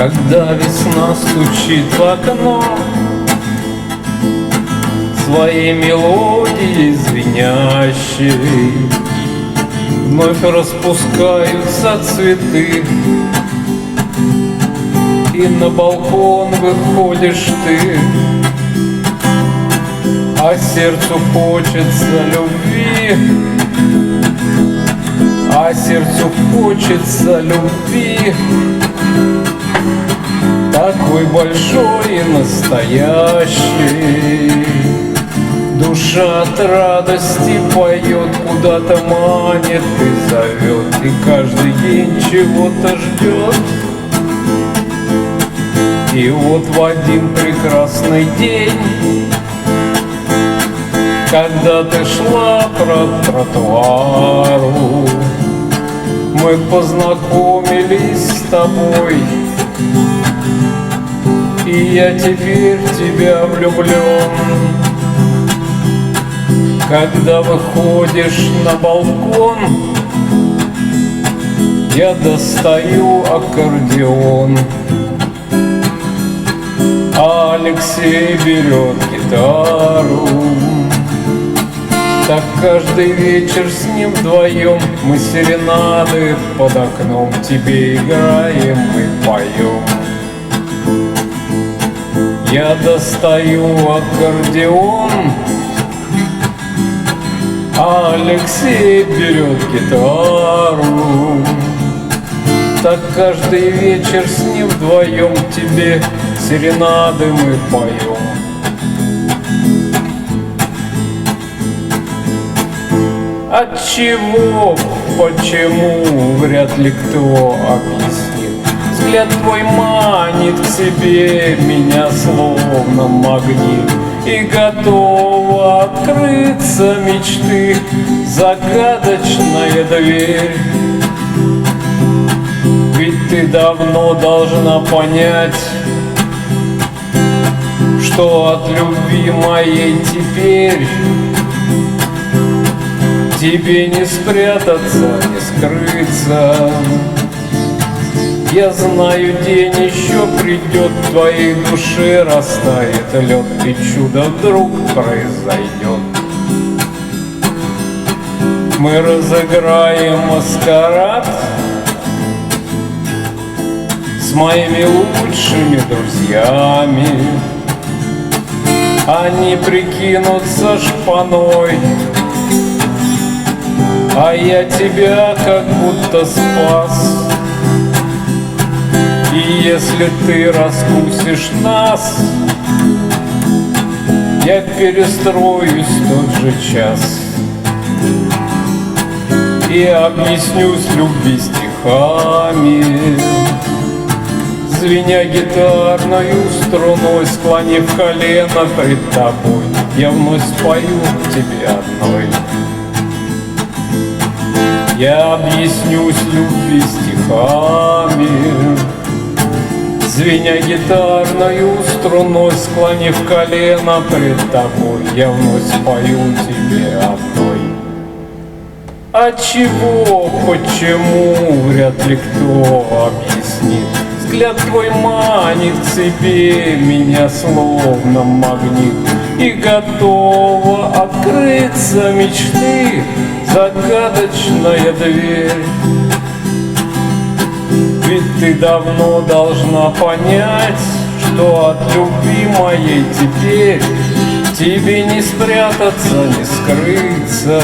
Когда весна стучит в окно своей мелодией звенящей, вновь распускаются цветы, и на балкон выходишь ты, а сердцу хочется любви, а сердцу хочется любви, такой большой и настоящий. Душа от радости поет, куда-то манит и зовет, и каждый день чего-то ждет. И вот в один прекрасный день, когда ты шла по тротуару, мы познакомились с тобой, и я теперь в тебя влюблен. Когда выходишь на балкон, я достаю аккордеон, а Алексей берет гитару. Так каждый вечер с ним вдвоем мы серенады под окном тебе играем и поем. Я достаю аккордеон, а Алексей берет гитару. Так каждый вечер с ним вдвоем тебе серенады мы поем. Отчего, почему, вряд ли кто объяснит. Взгляд твой манит к себе меня словно магнит, и готова открыться мечты загадочная дверь. Ведь ты давно должна понять, что от любви моей теперь тебе не спрятаться, не скрыться. Я знаю, день еще придет, в твоей душе растает лед, и чудо вдруг произойдет. Мы разыграем маскарад с моими лучшими друзьями. Они прикинутся шпаной, а я тебя как будто спас. И если ты раскусишь нас, я перестроюсь в тот же час и объяснюсь любви стихами. Звеня гитарною струной, склонив колено пред тобой, я вновь спою тебе одной. Я объяснюсь любви стихами. Звеня гитарною струной, склонив колено пред тобой, я вновь спою тебе одной. Отчего, почему, вряд ли кто объяснит. Взгляд твой манит к себе меня словно магнит, и готова открыться мечты загадочная дверь. Ведь ты давно должна понять, что от любви моей теперь тебе не спрятаться, не скрыться.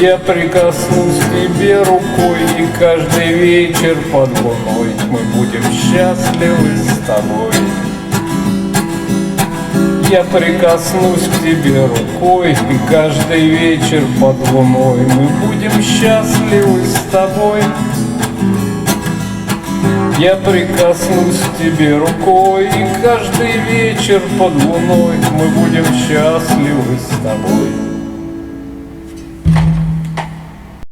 Я прикоснусь к тебе рукой, и каждый вечер под луной мы будем счастливы с тобой. Я прикоснусь к тебе рукой, и каждый вечер под луной мы будем счастливы с тобой. Я прикоснусь к тебе рукой, и каждый вечер под луной мы будем счастливы с тобой.